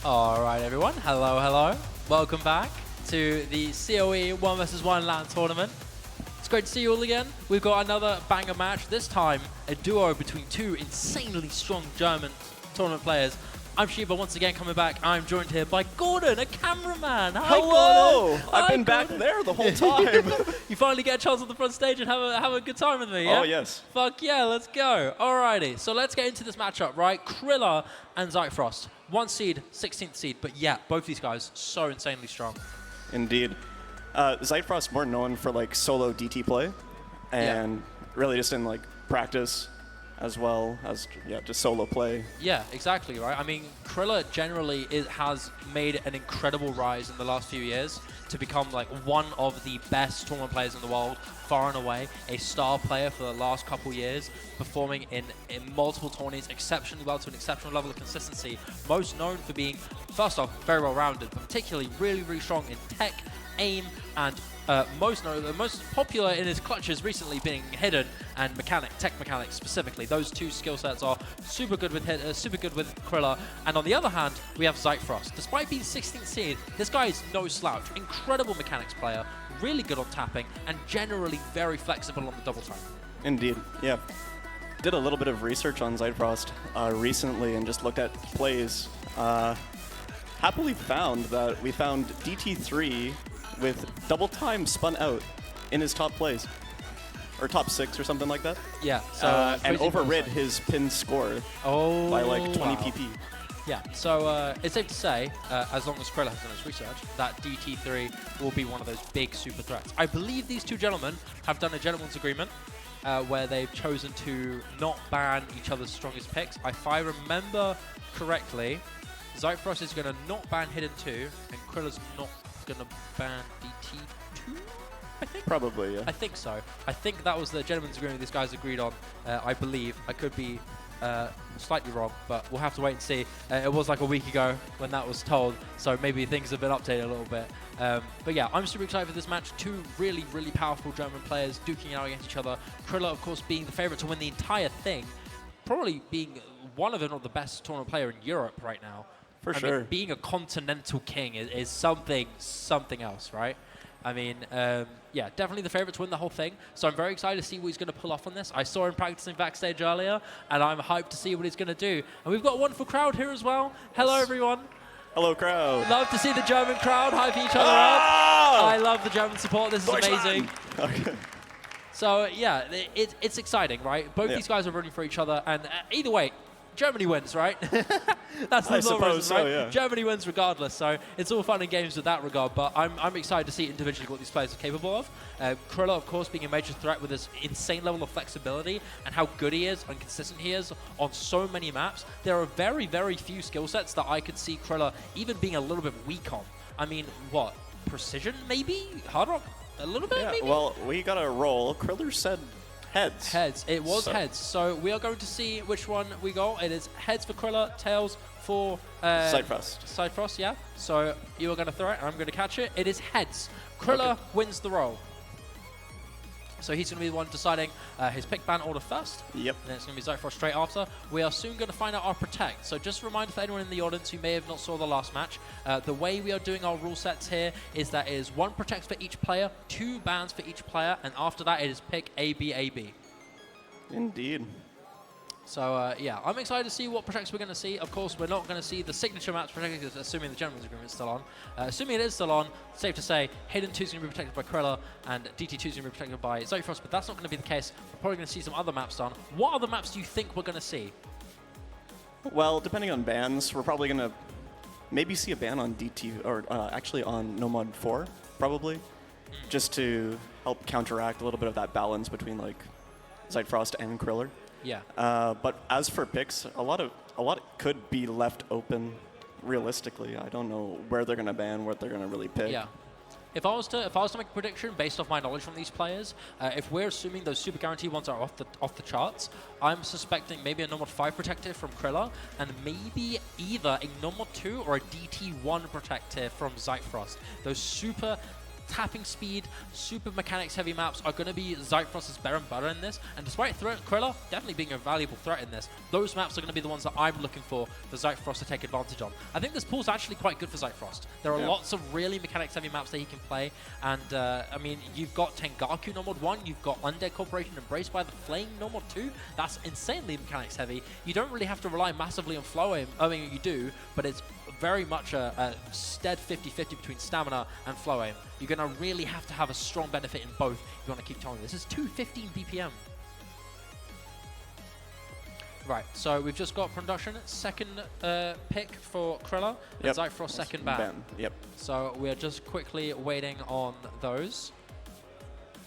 Alright everyone, hello. Welcome back to the COE 1v1 LAN tournament. It's great to see you all again. We've got another banger match, this time a duo between two insanely strong German tournament players. I'm Shiba once again coming back. I'm joined here by Gordon, a cameraman. Hi, Hello! Gordon. I've been back there the whole time. You finally get a chance on the front stage and have a good time with me, yeah? Oh, yes. Fuck yeah, let's go. Alrighty, so let's get into this matchup, right? Criller and ZeitFrost. 1 seed, 16th seed, but yeah, both these guys so insanely strong. Indeed. ZeitFrost more known for like solo DT play and really just in like practice as well as just solo play. Yeah, exactly, right? I mean, Criller generally has made an incredible rise in the last few years to become like one of the best tournament players in the world, far and away, a star player for the last couple years, performing in multiple tourneys exceptionally well to an exceptional level of consistency, most known for being, first off, very well-rounded, but particularly really strong in tech, aim, and most popular in his clutches recently being hidden and tech mechanics specifically. Those two skill sets are super good with Criller. And on the other hand, we have ZeitFrost. Despite being 16th seed, this guy is no slouch. Incredible mechanics player, really good on tapping, and generally very flexible on the double time. Indeed, yeah. Did a little bit of research on ZeitFrost recently and just looked at plays. Happily found that we found DT3 with double time spun out in his top plays, or top 6 or something like that. Yeah, so and overrid his pin score by like 20 pp. Yeah, so it's safe to say, as long as Criller has done his research, that DT3 will be one of those big super threats. I believe these two gentlemen have done a gentleman's agreement where they've chosen to not ban each other's strongest picks. If I remember correctly, ZeitFrost is going to not ban Hidden 2, and Kriller's not going to ban DT2, I think? Probably, yeah. I think so. I think that was the gentleman's agreement these guys agreed on, I believe. I could be slightly wrong, but we'll have to wait and see. It was like a week ago when that was told, so maybe things have been updated a little bit. But yeah, I'm super excited for this match. Two really powerful German players duking it out against each other. Criller, of course, being the favorite to win the entire thing, probably being one of, if not the best tournament player in Europe right now. For I sure. mean, being a continental king is something else, right? I mean, yeah, definitely the favorite to win the whole thing. So I'm very excited to see what he's going to pull off on this. I saw him practicing backstage earlier, and I'm hyped to see what he's going to do. And we've got a wonderful crowd here as well. Hello, everyone. Hello, crowd. Love to see the German crowd hyping each other up. I love the German support. This is amazing. Okay. So, yeah, it's exciting, right? Both these guys are rooting for each other, and either way, Germany wins, right? That's the law, right? So, yeah. Germany wins regardless, so it's all fun and games with that regard, but I'm excited to see individually what these players are capable of. Criller, of course, being a major threat with his insane level of flexibility and how good he is and consistent he is on so many maps. There are very few skill sets that I could see Criller even being a little bit weak on. I mean, what? Precision, maybe? Hard rock? A little bit, maybe? Well, we got a roll. Criller said heads. Heads. It was heads. So we are going to see which one we go. It is heads for Criller, tails for ZeitFrost. ZeitFrost, yeah. So you are going to throw it, and I'm going to catch it. It is heads. Criller wins the roll. So he's going to be the one deciding his pick ban order first. Yep. And then it's going to be ZeitFrost straight after. We are soon going to find out our protect. So just a reminder for anyone in the audience who may have not saw the last match, the way we are doing our rule sets here is that it is 1 protect for each player, 2 bans for each player, and after that it is pick A, B, A, B. Indeed. So, yeah, I'm excited to see what protects we're going to see. Of course, we're not going to see the signature maps protected, assuming the gentleman's agreement is still on. Assuming it is still on, safe to say, Hidden 2 is going to be protected by Criller, and DT2 is going to be protected by ZeitFrost, but that's not going to be the case. We're probably going to see some other maps done. What other maps do you think we're going to see? Well, depending on bans, we're probably going to maybe see a ban on DT, or actually on No Mod 4, probably, just to help counteract a little bit of that balance between, like, ZeitFrost and Criller. Yeah. But as for picks, a lot could be left open. Realistically, I don't know where they're going to ban, what they're going to really pick. Yeah. If I was to make a prediction based off my knowledge from these players, if we're assuming those super guaranteed ones are off the charts, I'm suspecting maybe a No Mod 5 protective from Criller, and maybe either a No Mod 2 or a DT1 protective from ZeitFrost. Those super tapping speed, super mechanics heavy maps are going to be ZeitFrost's bread and butter in this. And despite Kriller definitely being a valuable threat in this, those maps are going to be the ones that I'm looking for ZeitFrost to take advantage on. I think this pool's actually quite good for ZeitFrost. There are lots of really mechanics heavy maps that he can play. And I mean, you've got Tengaku no mod 1, you've got Undead Corporation Embraced by the Flame no mod 2. That's insanely mechanics heavy. You don't really have to rely massively on flow aim. I mean, you do, but it's very much a stead 50-50 between stamina and flow aim. You're going to really have to have a strong benefit in both if you want to keep towing. This is 215 BPM. Right, so we've just got production, second pick for Kriller, and ZeitFrost second ban. Yep. So we're just quickly waiting on those.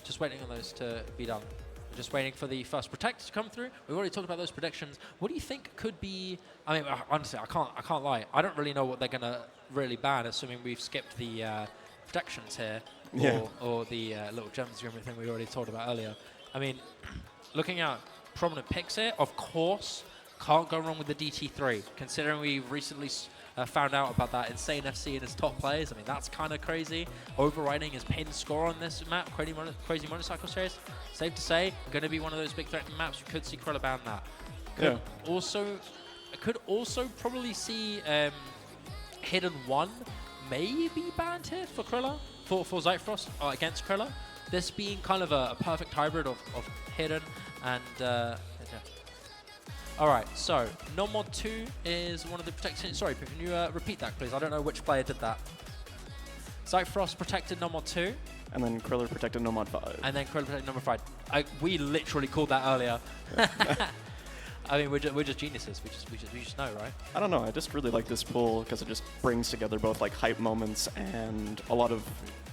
Just waiting on those to be done. We're just waiting for the first protect to come through. We've already talked about those predictions. What do you think could be? I mean, honestly, I can't lie. I don't really know what they're gonna really ban, assuming we've skipped the protections here, or the little gems and everything we already talked about earlier. I mean, looking at prominent picks here, of course, can't go wrong with the DT3. Considering we recently found out about that insane FC in his top players, I mean, that's kind of crazy. Overriding his pin score on this map, crazy motorcycle series. Safe to say, going to be one of those big threatening maps. You could see Kriller ban that. Could also probably see Hidden 1 maybe banned here for Kriller, for ZeitFrost against Kriller. This being kind of a perfect hybrid of Hidden and all right, so no mod 2 is one of the protections. Sorry, can you repeat that, please? I don't know which player did that. ZeitFrost protected no mod 2. And then Kriller protected no mod 5. And then Kriller protected no mod 5. We literally called that earlier. I mean, we're just geniuses. We just know, right? I don't know. I just really like this pool because it just brings together both like hype moments and a lot of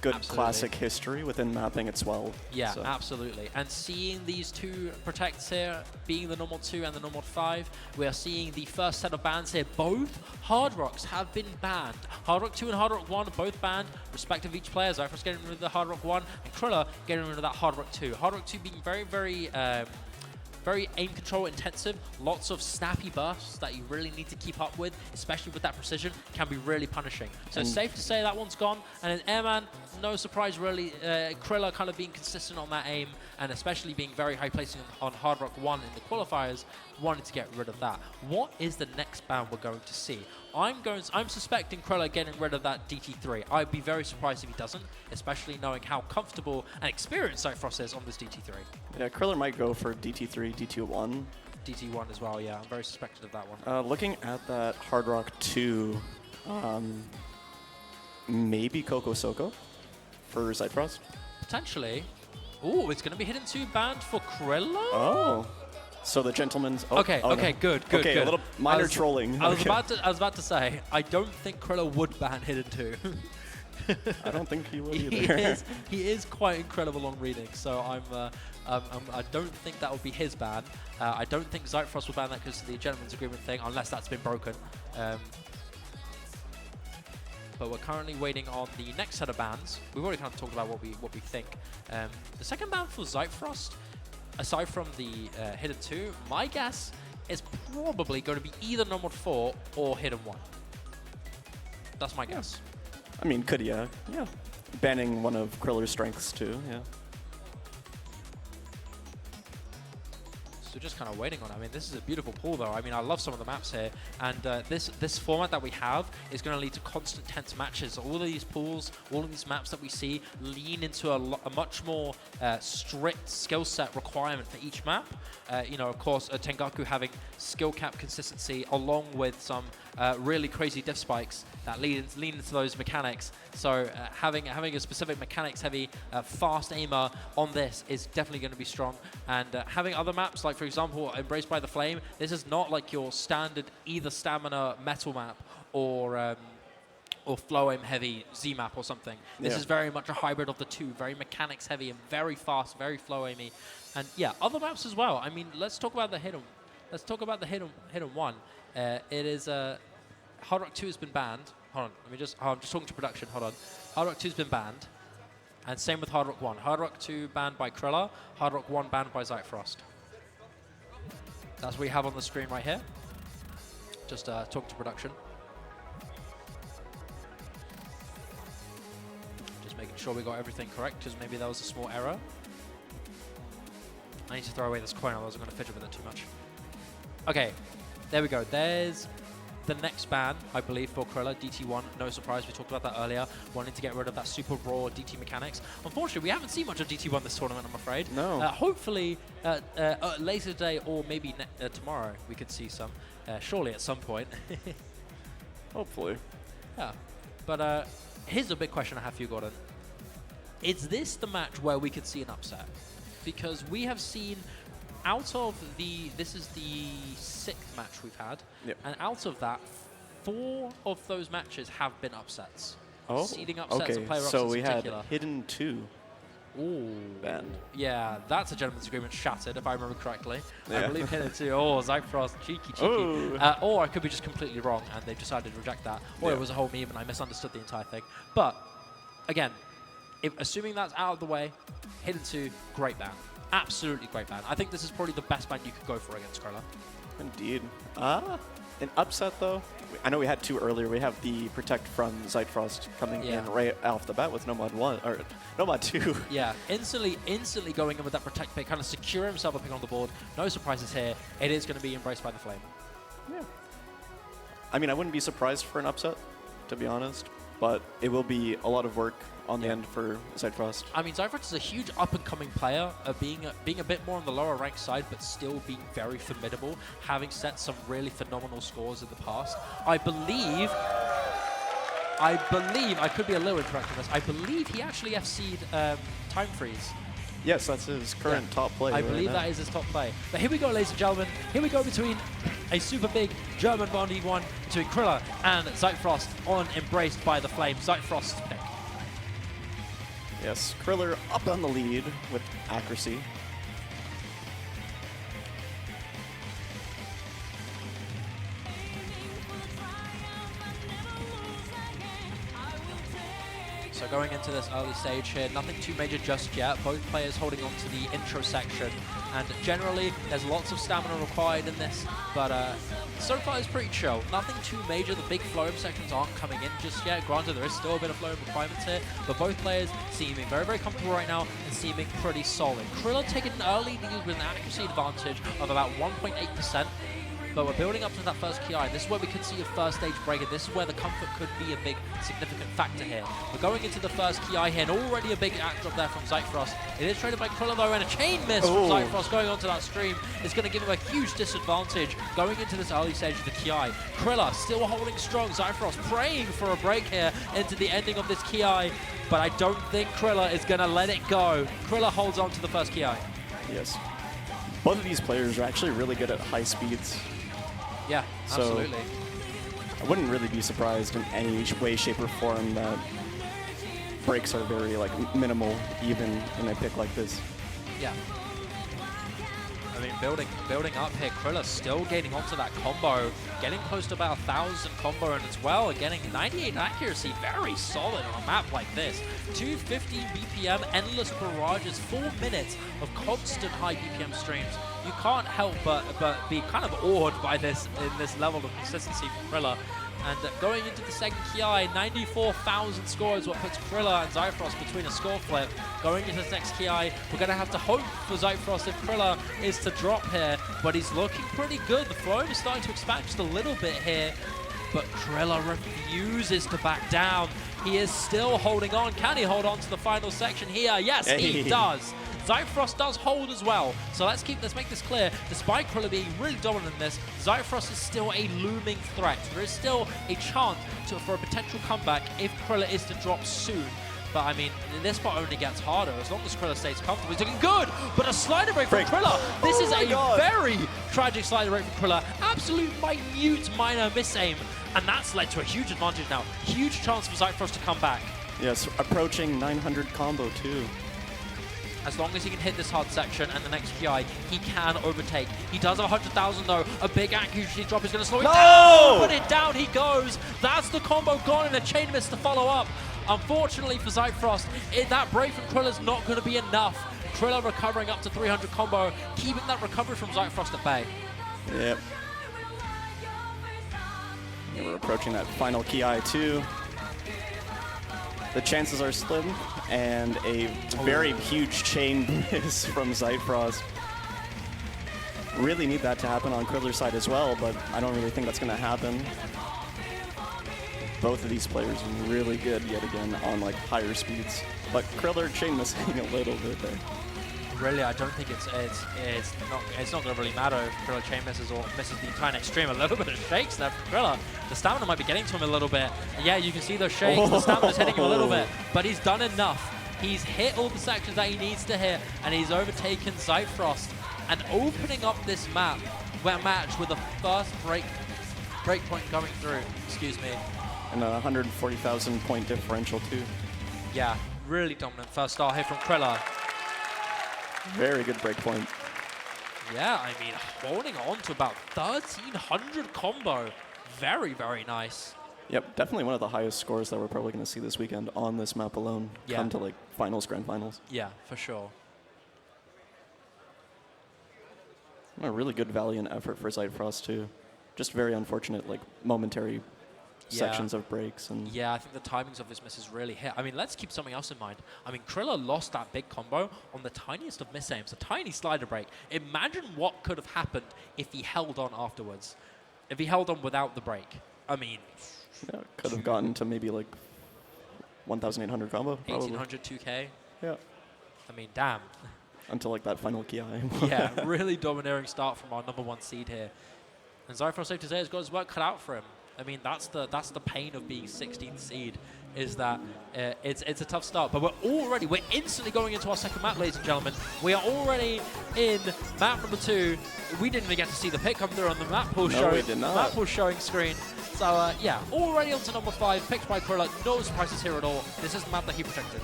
good classic history within mapping as well. Yeah, absolutely. And seeing these two protects here, being the normal 2 and the normal 5, we are seeing the first set of bans here. Both Hard Rocks have been banned. Hard Rock 2 and Hard Rock 1 both banned, respective of each player. ZeitFrost getting rid of the Hard Rock 1, and Kriller getting rid of that Hard Rock 2. Hard Rock 2 being very aim control intensive, lots of snappy bursts that you really need to keep up with, especially with that precision, can be really punishing. So it's safe to say that one's gone. And in Airman, no surprise really, Kriller kind of being consistent on that aim, and especially being very high placing on Hard Rock 1 in the qualifiers, wanted to get rid of that. What is the next ban we're going to see? I'm suspecting Kriller getting rid of that DT3. I'd be very surprised if he doesn't, especially knowing how comfortable and experienced ZeitFrost is on this DT3. Yeah, Kriller might go for DT3, DT1. DT1 as well, yeah. I'm very suspected of that one. Looking at that Hard Rock 2, maybe Coco Soko for ZeitFrost? Potentially. Ooh, it's going to be Hidden 2 banned for Kriller? Oh. So the gentleman's... Okay, no. good. Okay, a little minor trolling. I was about to say, I don't think Kriller would ban Hidden 2. I don't think he will either. He is quite incredible on reading, so I don't think that would be his ban. I don't think ZeitFrost will ban that because of the gentleman's agreement thing, unless that's been broken. But we're currently waiting on the next set of bans. We've already kind of talked about what we think. The second ban for ZeitFrost, aside from the Hidden 2, my guess is probably going to be either No Mod 4 or Hidden 1. That's my guess. I mean, yeah. Banning one of Kriller's strengths too, yeah. So just kind of waiting on it. I mean, this is a beautiful pool, though. I mean, I love some of the maps here. And this format that we have is going to lead to constant tense matches. All of these pools, all of these maps that we see lean into a much more strict skill set requirement for each map. You know, of course, Tengaku having skill cap consistency along with some really crazy diff spikes that lean into those mechanics. So having a specific mechanics-heavy fast aimer on this is definitely going to be strong. And having other maps, like for example, Embraced by the Flame, this is not like your standard either stamina metal map or flow aim heavy Z map or something. This is very much a hybrid of the two, very mechanics heavy and very fast, very flow aimy. And yeah, other maps as well. I mean, let's talk about the Hidden. Let's talk about the Hidden 1. It is Hard Rock 2 has been banned. Hold on, I'm just talking to production. Hold on. Hard Rock 2 has been banned, and same with Hard Rock 1. Hard Rock 2 banned by Kriller. Hard Rock 1 banned by ZeitFrost. That's what we have on the screen right here. Just talking to production. Just making sure we got everything correct, because maybe that was a small error. I need to throw away this coin, otherwise I'm going to fidget with it too much. Okay, there we go. There's the next ban, I believe, for criller, DT1. No surprise, we talked about that earlier, wanting to get rid of that super raw DT mechanics. Unfortunately, we haven't seen much of DT1 this tournament, I'm afraid. No. Hopefully, later today or maybe tomorrow, we could see some, surely at some point. Hopefully. Yeah, but here's a big question I have for you, Gordon. Is this the match where we could see an upset? Because we have seen out of this is the 6th match we've had, yep. and out of that, 4 of those matches have been upsets. Oh, seeding upsets okay. and player upsets So we in had particular. hidden 2. Ooh. Banned. Yeah, that's a gentleman's agreement shattered, if I remember correctly. Yeah. I believe hidden 2. Oh, ZeitFrost, cheeky. Ooh. Or I could be just completely wrong, and they've decided to reject that. Or Yeah. it was a whole meme, and I misunderstood the entire thing. But, again, assuming that's out of the way, hidden 2, great ban. Absolutely great ban. I think this is probably the best ban you could go for against criller. Indeed. An upset, though. I know we had 2 earlier. We have the Protect from ZeitFrost coming in right off the bat with No Mod 1, or No Mod 2. Yeah, instantly going in with that Protect pick, kind of secure himself a pick on the board. No surprises here. It is going to be embraced by the Flame. Yeah. I mean, I wouldn't be surprised for an upset, to be honest, but it will be a lot of work on the end for ZeitFrost. I mean, ZeitFrost is a huge up-and-coming player, being a bit more on the lower rank side, but still being very formidable, having set some really phenomenal scores in the past. I believe, I could be a little incorrect on this, I believe he actually FC'd Time Freeze. Yes, that's his current top play. I believe that is his top play. But here we go, ladies and gentlemen. Here we go between a super big German 1v1 between criller and ZeitFrost on Embraced by the Flame. ZeitFrost's pick. Yes, criller up on the lead with accuracy. So going into this early stage here, nothing too major just yet. Both players holding on to the intro section. And generally, there's lots of stamina required in this, but so far it's pretty chill. Nothing too major. The big flow-up sections aren't coming in just yet. Granted, there is still a bit of flow-up requirements here, but both players seeming very, very comfortable right now and seeming pretty solid. Kriller taking an early lead with an accuracy advantage of about 1.8%. But we're building up to that first KI. This is where we could see a first stage break, and this is where the comfort could be a big, significant factor here. We're going into the first KI here, and already a big act drop there from ZeitFrost. It is traded by Kriller, though, and a chain miss from ZeitFrost going onto that stream is going to give him a huge disadvantage going into this early stage of the KI. Kriller still holding strong. ZeitFrost praying for a break here into the ending of this KI, but I don't think Kriller is going to let it go. Kriller holds on to the first KI. Yes. Both of these players are actually really good at high speeds. Yeah, absolutely. I wouldn't really be surprised in any way, shape, or form that breaks are very minimal, even in a pick like this. Yeah. I mean, building up here, Kriller still gaining onto that combo, getting close to about 1,000 combo, and as well, getting 98 accuracy, very solid on a map like this. 250 BPM, endless barrages, 4 minutes of constant high BPM streams. You can't help but be kind of awed by this in this level of consistency from Kriller. And going into the second KI, 94,000 score is what puts Kriller and ZeitFrost between a score flip. Going into this next KI, we're going to have to hope for ZeitFrost if Kriller is to drop here, but he's looking pretty good. The flow is starting to expand just a little bit here, but Kriller refuses to back down. He is still holding on. Can he hold on to the final section here? Yes, he does. ZeitFrost does hold as well, so let's make this clear. Despite Kriller being really dominant in this, ZeitFrost is still a looming threat. There is still a chance for a potential comeback if Kriller is to drop soon. But I mean, this part only gets harder as long as Kriller stays comfortable. He's looking good, but a slider break from Kriller. This is a very tragic slider break from Kriller. Absolute minute minor misaim, and that's led to a huge advantage now. Huge chance for ZeitFrost to come back. Yes, approaching 900 combo too. As long as he can hit this hard section and the next PI, he can overtake. He does have 100,000 though. A big accuracy drop is going to slow it down. Put it down, he goes. That's the combo gone and a chain miss to follow up. Unfortunately for ZeitFrost, that break from Kriller's not going to be enough. Kriller recovering up to 300 combo, keeping that recovery from ZeitFrost at bay. Yep. And we're approaching that final KI too. The chances are slim. and a very huge chain miss from ZeitFrost. Really need that to happen on Criller's side as well, but I don't really think that's going to happen. Both of these players are really good yet again on like higher speeds, but Criller chain missing a little bit there. Really, I don't think it's not going to really matter if Criller chain misses or misses the entire extreme. A little bit of shakes there from Criller. The stamina might be getting to him a little bit. Yeah, you can see those shakes. The stamina's hitting him a little bit, but he's done enough. He's hit all the sections that he needs to hit, and he's overtaken ZeitFrost and opening up this match with the first breakpoint going through. Excuse me. And a 140,000 point differential too. Yeah, really dominant first star here from Criller. Very good breakpoint. Yeah, I mean, holding on to about 1,300 combo. Very, very nice. Yep, definitely one of the highest scores that we're probably going to see this weekend on this map alone. Yeah. Come to like finals, grand finals. Yeah, for sure. A really good valiant effort for ZeitFrost too. Just very unfortunate, like momentary sections of breaks. And yeah, I think the timings of his misses really hit. I mean, let's keep something else in mind. I mean, Criller lost that big combo on the tiniest of miss aims, a tiny slider break. Imagine what could have happened if he held on afterwards. If he held on without the break. I mean, yeah, could have gotten to maybe like 1,800 combo. 1,800, 2K. Yeah. I mean, damn. Until like that final Ki. Yeah, really domineering start from our #1 seed here. And ZeitFrost, safe to say, has got his work cut out for him. I mean, that's the pain of being 16th seed, is that it's a tough start. But we're instantly going into our second map, ladies and gentlemen. We are already in map #2. We didn't even get to see the pick come through on the map pool showing. We did not. Map pool showing screen. So yeah, already on to #5, picked by Criller. No surprises here at all. This is the map that he protected.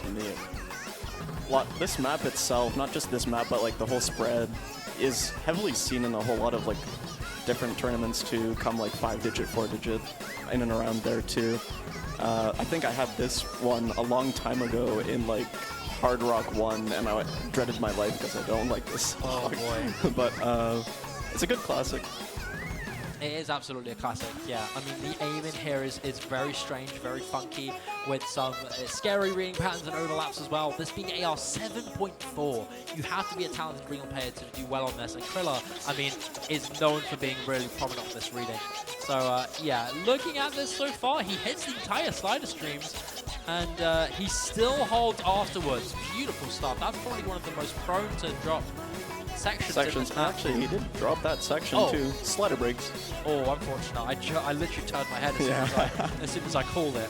Indeed. This map itself, not just this map, but like the whole spread, is heavily seen in a whole lot of like different tournaments to come like 5-digit, 4-digit, in and around there too. I think I had this one a long time ago in like Hard Rock 1, and I dreaded my life because I don't like this song. Oh boy. But it's a good classic. It is absolutely a classic, yeah. I mean, the aim in here is very strange, very funky, with some scary reading patterns and overlaps as well. This being AR 7.4, you have to be a talented reading player to do well on this. And Criller, I mean, is known for being really prominent on this reading. So, yeah, looking at this so far, he hits the entire slider streams, and he still holds afterwards. Beautiful stuff. That's probably one of the most prone to drop sections. Actually, he did drop that section too. Slider breaks. Oh, unfortunate. I literally turned my head as soon as I called it.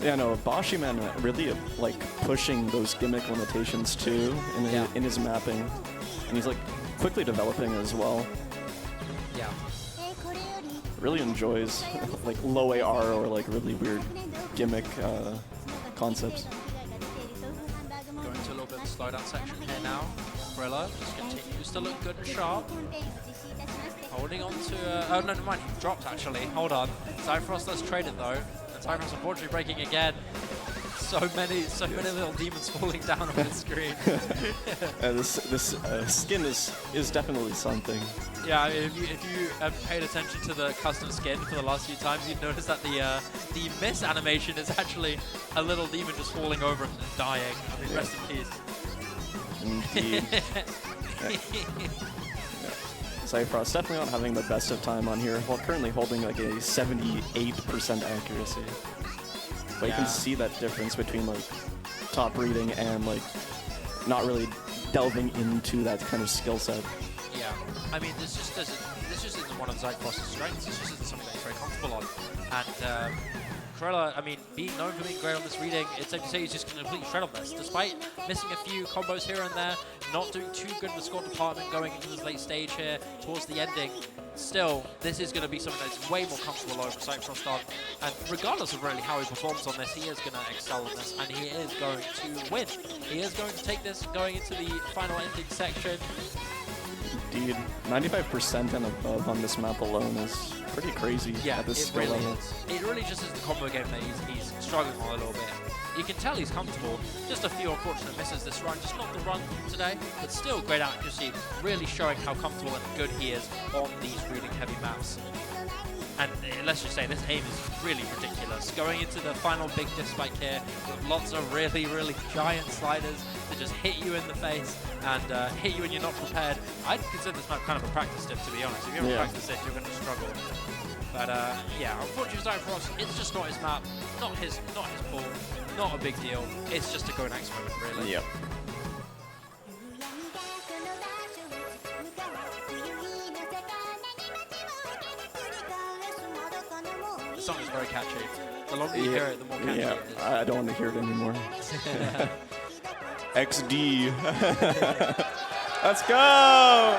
Yeah, no, Boschy man really like pushing those gimmick limitations too in his mapping, and he's like quickly developing as well. Yeah. Really enjoys like low AR or like really weird gimmick concepts. Going to a little bit of a slowdown section here now. Criller just continues to look good and sharp. Holding on to... oh, no, never mind. He dropped, actually. Hold on. ZeitFrost does trade it, though. And ZeitFrost, unfortunately, breaking again. So many little demons falling down on the screen. This skin is definitely something. Yeah, if you have paid attention to the custom skin for the last few times, you'd notice that the miss animation is actually a little demon just falling over and dying. I mean, rest in peace. Indeed. ZeitFrost definitely not having the best of time on here, while currently holding like a 78% accuracy. But you can see that difference between like top reading and like not really delving into that kind of skill set. Yeah, I mean this just isn't one of ZeitFrost's strengths. This just isn't something that he's very comfortable on. And Criller, I mean, being known for being great on this reading, it's safe to say he's just going to completely shred on this. Despite missing a few combos here and there, not doing too good in the score department going into this late stage here towards the ending, still, this is going to be something that's way more comfortable over ZeitFrost on. And regardless of really how he performs on this, he is going to excel on this, and he is going to win. He is going to take this going into the final ending section. Indeed, 95% and above on this map alone is pretty crazy at this skill level. It really just is the combo game that he's struggling on a little bit. You can tell he's comfortable. Just a few unfortunate misses this run. Just not the run today, but still great accuracy. Really showing how comfortable and good he is on these reading heavy maps. And let's just say this aim is really ridiculous. Going into the final big diff spike here with lots of really, really giant sliders that just hit you in the face and hit you when you're not prepared. I'd consider this map kind of a practice diff, to be honest. If you ever practice it, you're going to struggle. But yeah, unfortunately, ZeitFrost, it's just not his map, not his pool, not a big deal. It's just a go next moment, really. Yep. The song is very catchy. The longer you hear it, the more catchy it is. I don't want to hear it anymore. XD. Let's go!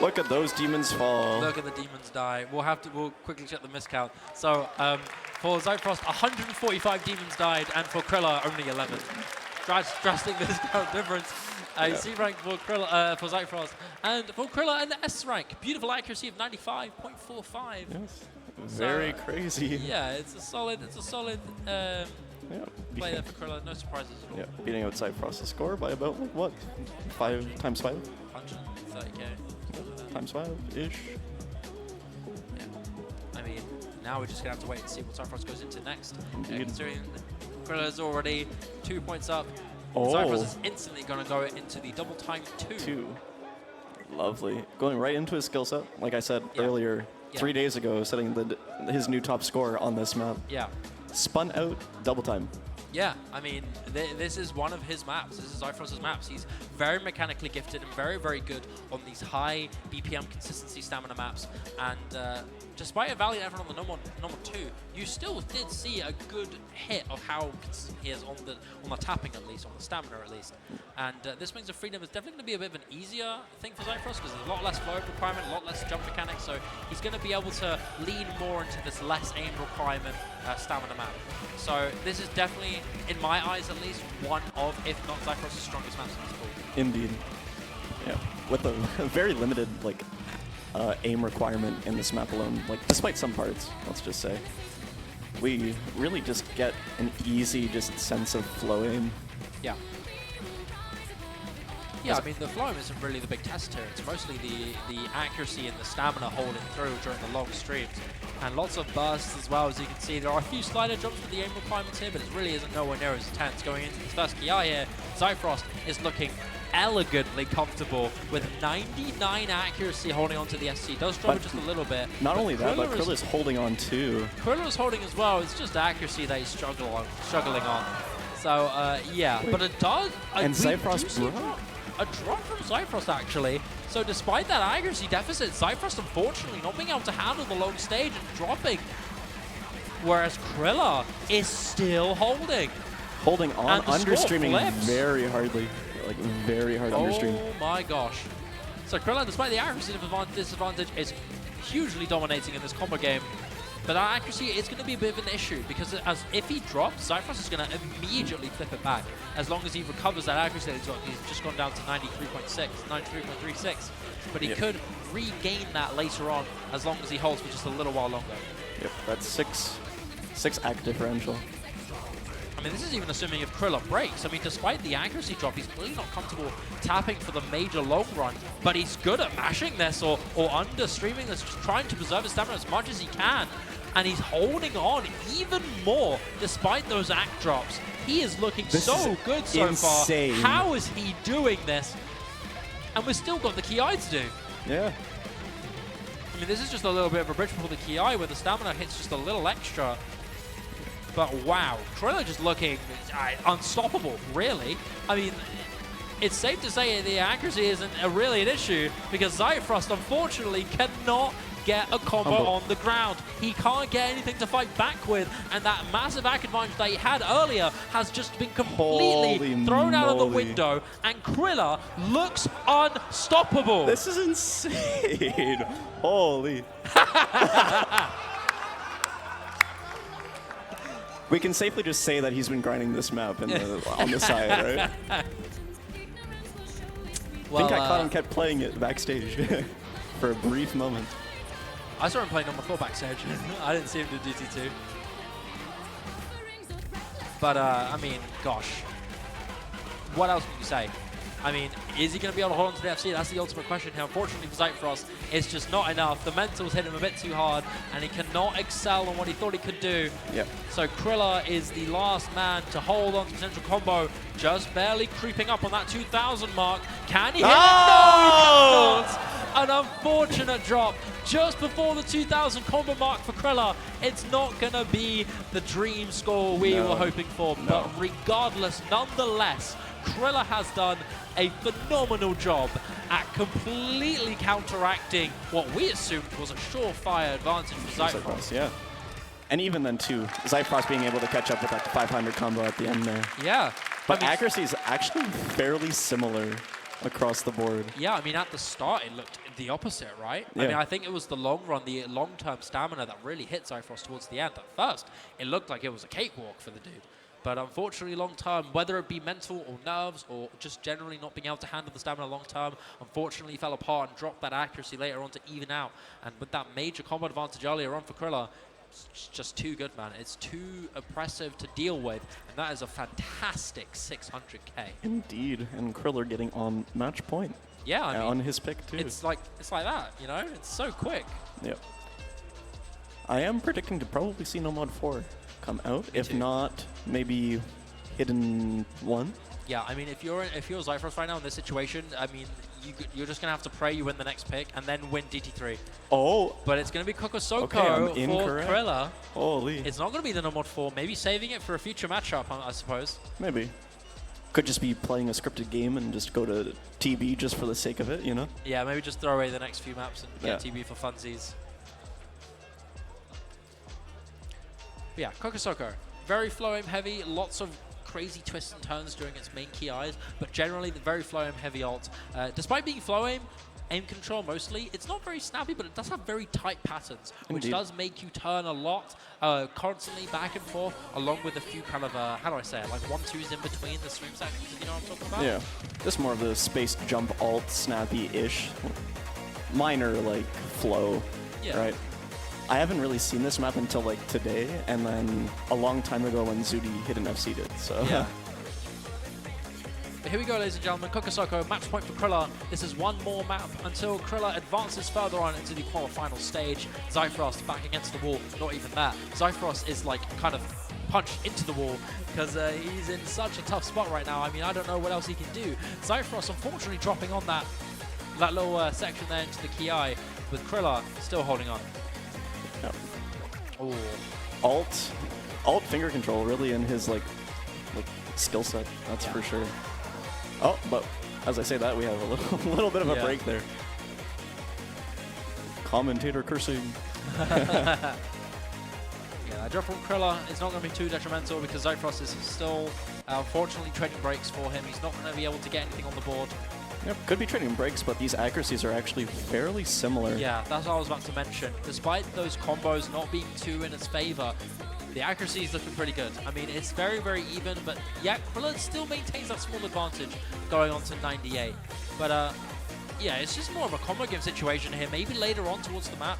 Look at those demons fall. Look at the demons die. We'll quickly check the miscount. So for ZeitFrost, 145 demons died, and for criller, only 11. Drastic miscount difference. C rank for criller, for ZeitFrost, and for criller an S rank. Beautiful accuracy of 95.45. Yes. Very crazy. Yeah, it's a solid play there for criller. No surprises at all. Yeah, beating out ZeitFrost's score by about like what? 5 times 5? 130k. Times 5-ish. Yeah. I mean, now we're just gonna have to wait and see what ZeitFrost goes into next. Considering criller's already 2 points up. ZeitFrost is instantly going to go into the double time 2. Lovely. Going right into his skill set, like I said earlier, 3 days ago, setting his new top score on this map. Yeah. Spun out double time. Yeah, I mean, this is one of his maps. This is ZeitFrost's maps. He's very mechanically gifted and very, very good on these high BPM consistency stamina maps. And despite a valiant effort on the number 2, you still did see a good hit of how consistent he is on the tapping at least, on the stamina at least. And this Wings of Freedom is definitely going to be a bit of an easier thing for ZeitFrost because there's a lot less flow requirement, a lot less jump mechanics. So he's going to be able to lean more into this less aim requirement stamina map. So this is definitely, in my eyes at least, one of, if not ZeitFrost's strongest maps in this pool. Indeed. Yeah. With a very limited aim requirement in this map alone, despite some parts, let's just say. We really just get an easy sense of flow aim. Yeah. Yeah, I mean, the flow aim isn't really the big test here. It's mostly the accuracy and the stamina holding through during the long streams. And lots of bursts as well, as you can see. There are a few slider jumps with the aim requirements here, but it really isn't nowhere near as intense. Going into this first KI here, ZeitFrost is looking elegantly comfortable with 99 accuracy holding on to the SC. Does struggle just a little bit. Not only that, but Kriller's holding on too. Kriller's holding as well. It's just accuracy that he's struggling on. So, yeah. But it does... And ZeitFrost broke. A drop from ZeitFrost, actually. So despite that accuracy deficit, ZeitFrost, unfortunately, not being able to handle the long stage and dropping. Whereas Kriller is still holding. Holding on, understreaming very hardly. Very hard understream. Oh my gosh. So Kriller, despite the accuracy disadvantage, is hugely dominating in this combo game. But that accuracy is going to be a bit of an issue because if he drops, ZeitFrost is going to immediately flip it back. As long as he recovers that accuracy that he's got, he's just gone down to 93.6, 93.36. But he could regain that later on as long as he holds for just a little while longer. Yep, that's six act differential. I mean, this is even assuming if Kriller breaks. I mean, despite the accuracy drop, he's really not comfortable tapping for the major long run, but he's good at mashing this or under-streaming this, just trying to preserve his stamina as much as he can. And he's holding on even more despite those act drops. He is looking so good so far. How is he doing this? And we've still got the KI to do. Yeah. I mean, this is just a little bit of a bridge before the KI where the stamina hits just a little extra. But wow, Kriller just looking unstoppable, really. I mean, it's safe to say the accuracy isn't really an issue because ZeitFrost, unfortunately, cannot get a combo on the ground. He can't get anything to fight back with, and that massive back advantage that he had earlier has just been completely thrown out of the window, and Kriller looks unstoppable. This is insane. Holy. We can safely just say that he's been grinding this map on the side, right? Well, I think I caught him kept playing it backstage for a brief moment. I saw him playing number 4 backstage. I didn't see him do DT2. But, I mean, gosh. What else can you say? I mean, is he going to be able to hold on to the FC? That's the ultimate question here. Unfortunately for ZeitFrost, it's just not enough. The mentals hit him a bit too hard, and he cannot excel on what he thought he could do. Yep. So criller is the last man to hold on to potential combo, just barely creeping up on that 2,000 mark. Can he hit it? No, he cannot. An unfortunate drop just before the 2,000 combo mark for criller. It's not going to be the dream score we were hoping for, but regardless, nonetheless, criller has done a phenomenal job at completely counteracting what we assumed was a surefire advantage for ZeitFrost. Yeah. And even then, too, ZeitFrost being able to catch up with that 500 combo at the end there. Yeah. But I mean, accuracy is actually fairly similar across the board. Yeah, I mean, at the start, it looked the opposite, right? Yeah. I mean, I think it was the long run, the long-term stamina that really hit ZeitFrost towards the end. At first, it looked like it was a cakewalk for the dude. But unfortunately, long term, whether it be mental or nerves or just generally not being able to handle the stamina long term, unfortunately fell apart and dropped that accuracy later on to even out. And with that major combo advantage earlier on for criller, it's just too good, man. It's too oppressive to deal with. And that is a fantastic 600k. Indeed. And criller getting on match point. Yeah, I mean, on his pick, too. It's like that, you know? It's so quick. Yep. I am predicting to probably see No Mod 4 come out. If not, maybe Hidden 1. Yeah, I mean, if you're ZeitFrost right now in this situation, I mean, you're just gonna have to pray you win the next pick and then win DT3. Oh, but it's gonna be Kokosoko for criller. Holy! It's not gonna be the No Mod 4. Maybe saving it for a future matchup, I suppose. Maybe. Could just be playing a scripted game and just go to TB just for the sake of it, you know? Yeah, maybe just throw away the next few maps and get TB for funsies. But yeah, Kokosoko, very flow aim heavy, lots of crazy twists and turns during its main key eyes, but generally the very flow aim heavy ult. Despite being flow aim control mostly, it's not very snappy, but it does have very tight patterns, which does make you turn a lot, constantly back and forth, along with a few kind of, how do I say it, like 1-2s in between the stream sections, if you know what I'm talking about? Yeah, this is more of the space jump ult, snappy-ish, minor like flow, right? I haven't really seen this map until like today, and then a long time ago when Zudi hit an FC did, so. Yeah. But here we go, ladies and gentlemen. Kokosoko, match point for criller. This is one more map until criller advances further on into the quarterfinal stage. ZeitFrost back against the wall. Not even that. ZeitFrost is like kind of punched into the wall because he's in such a tough spot right now. I mean, I don't know what else he can do. ZeitFrost unfortunately dropping on that little section there into the key eye, with criller still holding on. Oh. Alt finger control really in his like skill set, that's for sure. Oh, but as I say that, we have a little bit of a break there. Commentator cursing. Yeah, that drop from criller is not going to be too detrimental because ZeitFrost is still, unfortunately, trading breaks for him. He's not going to be able to get anything on the board. Yep, could be trading breaks, but these accuracies are actually fairly similar. Yeah, that's what I was about to mention. Despite those combos not being too in his favor, the accuracy is looking pretty good. I mean, it's very, very even, but yeah, criller still maintains that small advantage going on to 98. But yeah, it's just more of a combo game situation here. Maybe later on towards the map,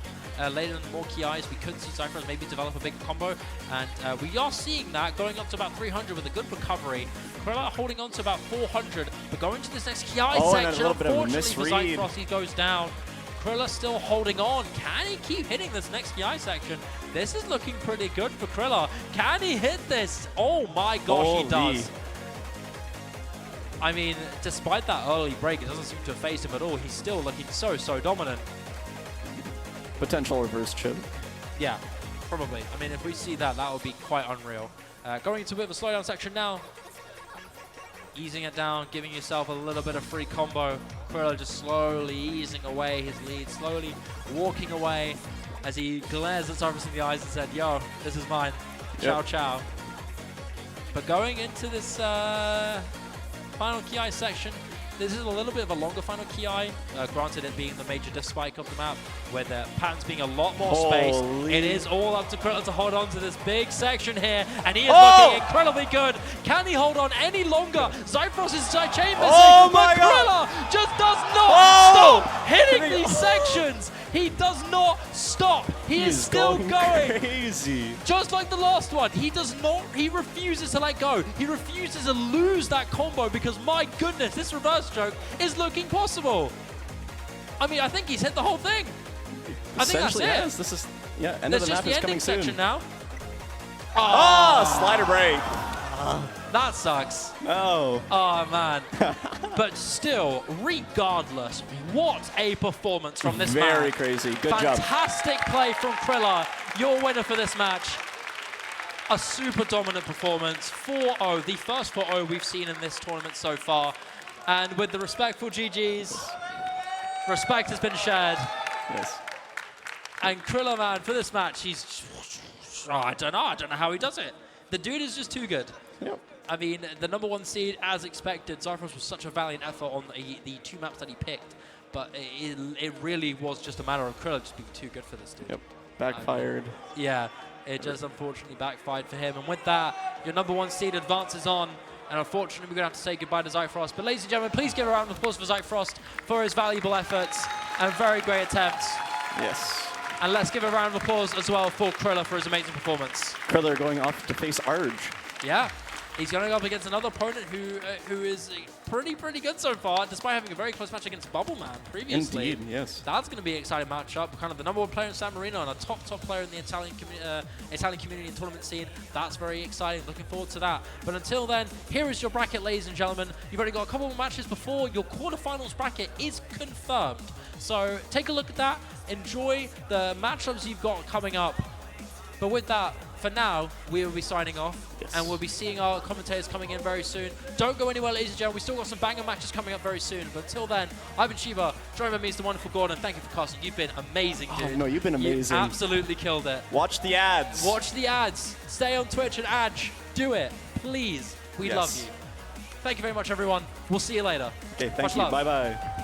later in more key eyes, we could see ZeitFrost maybe develop a bigger combo. And we are seeing that going up to about 300 with a good recovery. criller holding on to about 400, but going to this next key eye section, unfortunately for ZeitFrost, he goes down. criller still holding on. Can he keep hitting this next key eye section? This is looking pretty good for criller. Can he hit this? Oh my gosh, he does. I mean, despite that early break, it doesn't seem to have phased him at all. He's still looking so dominant. Potential reverse chip. Yeah, probably. I mean, if we see that, that would be quite unreal. Going into a bit of a slowdown section now. Easing it down, giving yourself a little bit of free combo. criller just slowly easing away his lead, slowly walking away as he glares at ZeitFrost in the eyes and said, yo, this is mine. Ciao, ciao. But going into this final key eye section, this is a little bit of a longer final key eye, granted it being the major diff spike of the map, where the patterns being a lot more space. It is all up to criller to hold on to this big section here, and he is looking incredibly good. Can he hold on any longer? ZeitFrost is chambers, but criller just does not stop hitting these sections. He does not stop. He is still going. Crazy. Just like the last one, he refuses to let go. He refuses to lose that combo because, my goodness, this reverse choke is looking possible. I mean, I think he's hit the whole thing. I think that's it. Yes, this is, end of the map is coming soon. Section now. Oh, slider break. That sucks. Oh. Oh, man. But still, regardless, what a performance from this man. Very crazy. Good job. Fantastic play from criller. Your winner for this match. A super dominant performance. 4-0, the first 4-0 we've seen in this tournament so far. And with the respectful GGs, respect has been shared. Yes. And criller, man, for this match, he's... I don't know how he does it. The dude is just too good. Yep. I mean, the #1 seed, as expected, ZeitFrost was such a valiant effort on the 2 maps that he picked, but it really was just a matter of criller just being too good for this dude. Yep. Backfired. I mean, yeah, it just unfortunately backfired for him. And with that, your #1 seed advances on, and unfortunately we're going to have to say goodbye to ZeitFrost. But ladies and gentlemen, please give a round of applause for ZeitFrost for his valuable efforts and very great attempts. Yes. And let's give a round of applause as well for criller for his amazing performance. Criller going off to face Arj. Yeah, he's going up against another opponent who is pretty good so far, despite having a very close match against Bubbleman previously. Indeed, yes. That's going to be an exciting matchup. Kind of the #1 player in San Marino and a top player in the Italian community and tournament scene. That's very exciting. Looking forward to that. But until then, here is your bracket, ladies and gentlemen. You've already got a couple more matches before your quarterfinals bracket is confirmed. So take a look at that. Enjoy the matchups you've got coming up. But with that, for now, we will be signing off, and we'll be seeing our commentators coming in very soon. Don't go anywhere, ladies and gentlemen. We still got some banger matches coming up very soon. But until then, I've been Shiva. Joined by me is the wonderful Gordon. Thank you for casting. You've been amazing, dude. Oh, no, you've been amazing. You absolutely killed it. Watch the ads. Watch the ads. Stay on Twitch and Adge. Do it, please. We love you. Thank you very much, everyone. We'll see you later. Okay, thank you. Bye-bye.